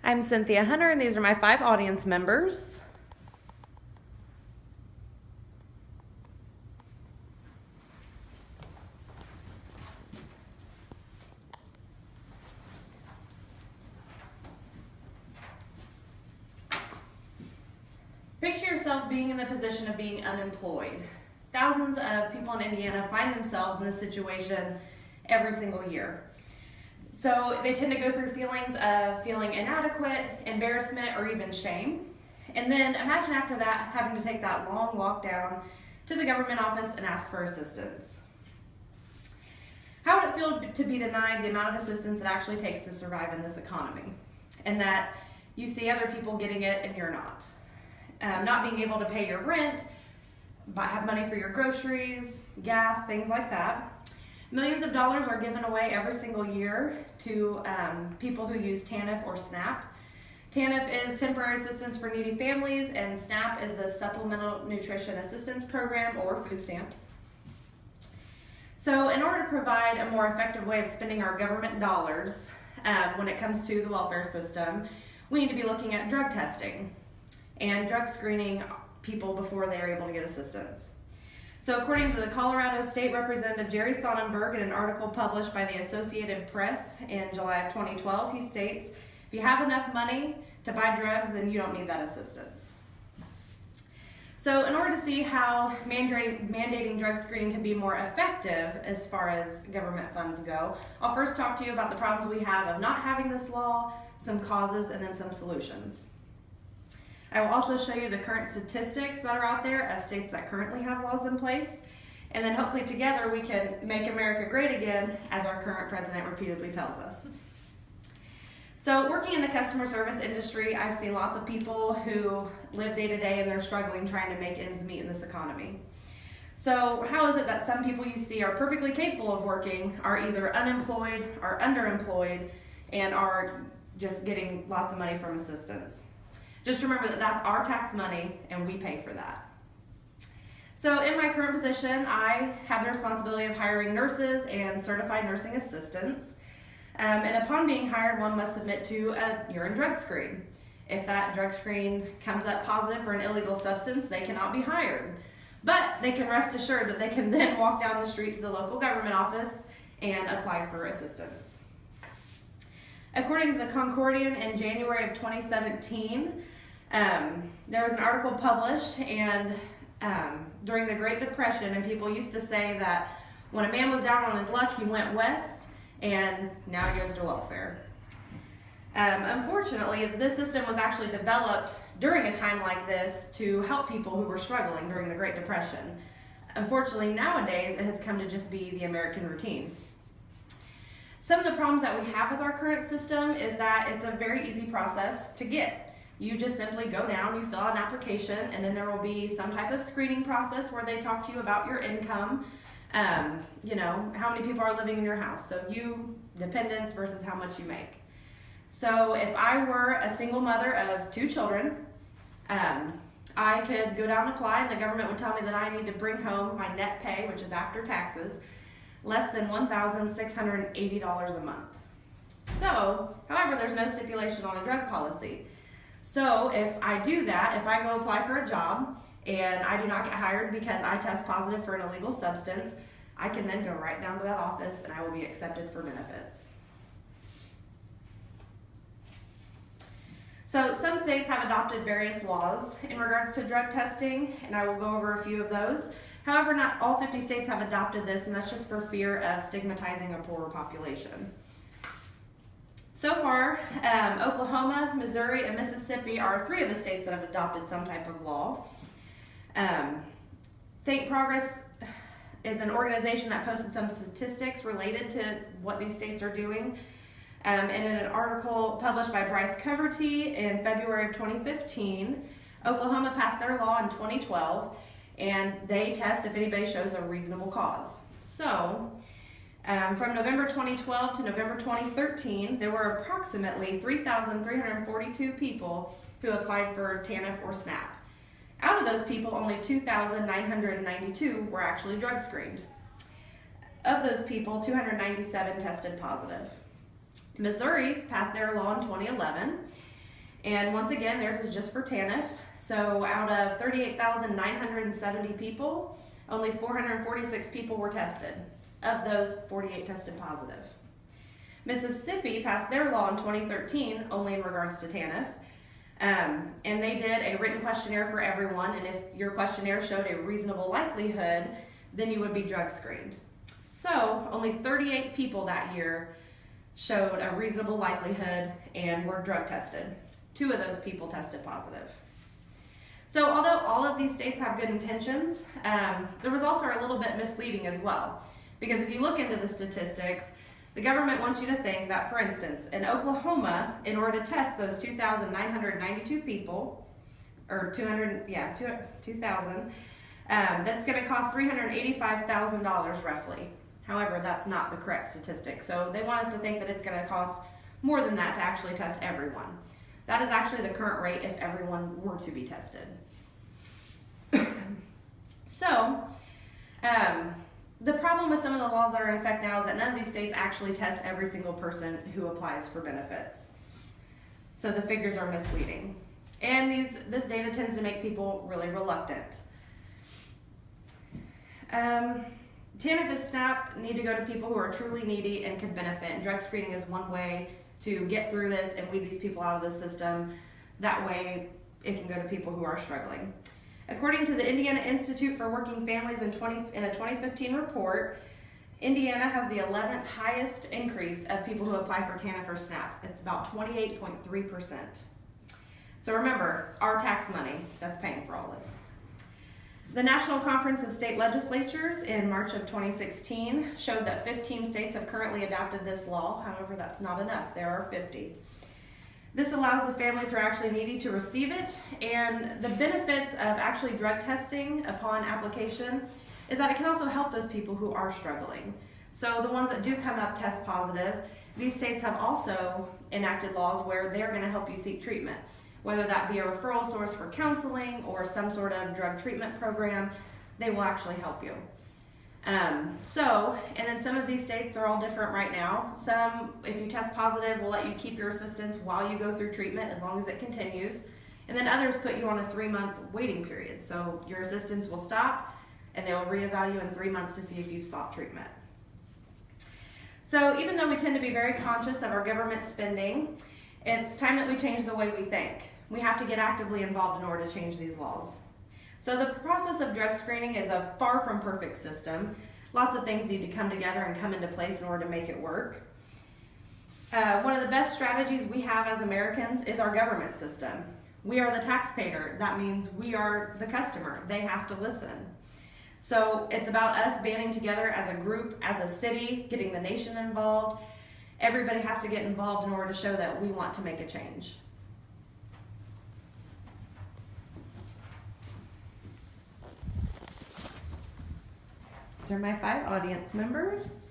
I'm Cynthia Hunter, and these are my 5 audience members. Picture yourself being in the position of being unemployed. Thousands of people in Indiana find themselves in this situation every single year. So they tend to go through feelings of feeling inadequate, embarrassment, or even shame. And then imagine after that having to take that long walk down to the government office and ask for assistance. How would it feel to be denied the amount of assistance it actually takes to survive in this economy? And that you see other people getting it and you're not. Not being able to pay your rent, have money for your groceries, gas, things like that. Millions of dollars are given away every single year to people who use TANF or SNAP. TANF is Temporary Assistance for Needy Families, and SNAP is the Supplemental Nutrition Assistance Program, or food stamps. So in order to provide a more effective way of spending our government dollars when it comes to the welfare system, we need to be looking at drug testing and drug screening people before they are able to get assistance. So according to the Colorado State Representative Jerry Sonnenberg in an article published by the Associated Press in July of 2012, he states, if you have enough money to buy drugs, then you don't need that assistance. So in order to see how mandating drug screening can be more effective as far as government funds go, I'll first talk to you about the problems we have of not having this law, some causes, and then some solutions. I will also show you the current statistics that are out there of states that currently have laws in place, and then hopefully together we can make America great again, as our current president repeatedly tells us. So working in the customer service industry, I've seen lots of people who live day to day and they're struggling trying to make ends meet in this economy. So how is it that some people you see are perfectly capable of working are either unemployed or underemployed and are just getting lots of money from assistance? Just remember that that's our tax money and we pay for that. So in my current position, I have the responsibility of hiring nurses and certified nursing assistants. And upon being hired, one must submit to a urine drug screen. If that drug screen comes up positive for an illegal substance, they cannot be hired. But they can rest assured that they can then walk down the street to the local government office and apply for assistance. According to the Concordian in January of 2017, there was an article published and during the Great Depression, and people used to say that when a man was down on his luck, he went west, and now he goes to welfare. Unfortunately, this system was actually developed during a time like this to help people who were struggling during the Great Depression. Unfortunately, nowadays, it has come to just be the American routine. Some of the problems that we have with our current system is that it's a very easy process to get. You just simply go down, you fill out an application, and then there will be some type of screening process where they talk to you about your income, how many people are living in your house, so you, dependents versus how much you make. So if I were a single mother of 2 children, I could go down and apply, and the government would tell me that I need to bring home my net pay, which is after taxes, less than $1,680 a month. So, however, there's no stipulation on a drug policy. So if I do that, if I go apply for a job and I do not get hired because I test positive for an illegal substance, I can then go right down to that office and I will be accepted for benefits. So some states have adopted various laws in regards to drug testing, and I will go over a few of those. However, not all 50 states have adopted this, and that's just for fear of stigmatizing a poorer population. So far, Oklahoma, Missouri, and Mississippi are 3 of the states that have adopted some type of law. Think Progress is an organization that posted some statistics related to what these states are doing. And in an article published by Bryce Coverty in February of 2015, Oklahoma passed their law in 2012, and they test if anybody shows a reasonable cause. So, from November 2012 to November 2013, there were approximately 3,342 people who applied for TANF or SNAP. Out of those people, only 2,992 were actually drug screened. Of those people, 297 tested positive. Missouri passed their law in 2011, And once again, theirs is just for TANF. So out of 38,970 people, only 446 people were tested. Of those, 48 tested positive. Mississippi passed their law in 2013 only in regards to TANF. And they did a written questionnaire for everyone, and if your questionnaire showed a reasonable likelihood, then you would be drug screened. So only 38 people that year showed a reasonable likelihood and were drug tested. 2 of those people tested positive. So although all of these states have good intentions, the results are a little bit misleading as well. Because if you look into the statistics, the government wants you to think that, for instance, in Oklahoma, in order to test those 2,992 people, or 2,000, that it's going to cost $385,000 roughly. However, that's not the correct statistic. So they want us to think that it's going to cost more than that to actually test everyone. That is actually the current rate if everyone were to be tested. So, the problem with some of the laws that are in effect now is that none of these states actually test every single person who applies for benefits. So the figures are misleading. And this data tends to make people really reluctant. TANF and SNAP need to go to people who are truly needy and could benefit, and drug screening is one way to get through this and weed these people out of the system. That way it can go to people who are struggling. According to the Indiana Institute for Working Families in a 2015 report, Indiana has the 11th highest increase of people who apply for TANF or SNAP. It's about 28.3%. So remember, it's our tax money that's paying for all this. The National Conference of State Legislatures in March of 2016 showed that 15 states have currently adopted this law. However, that's not enough. There are 50. This allows the families who are actually needy to receive it, and the benefits of actually drug testing upon application is that it can also help those people who are struggling. So the ones that do come up test positive, these states have also enacted laws where they're going to help you seek treatment, whether that be a referral source for counseling or some sort of drug treatment program. They will actually help you. And then some of these states, they're all different right now. Some, if you test positive, will let you keep your assistance while you go through treatment as long as it continues. And then others put you on a 3-month waiting period. So your assistance will stop and they'll reevaluate in 3 months to see if you've stopped treatment. So even though we tend to be very conscious of our government spending, it's time that we change the way we think. We have to get actively involved in order to change these laws. So the process of drug screening is a far from perfect system. Lots of things need to come together and come into place in order to make it work. One of the best strategies we have as Americans is our government system. We are the taxpayer. That means we are the customer. They have to listen. So it's about us banding together as a group, as a city, getting the nation involved. Everybody has to get involved in order to show that we want to make a change. These are my 5 audience members.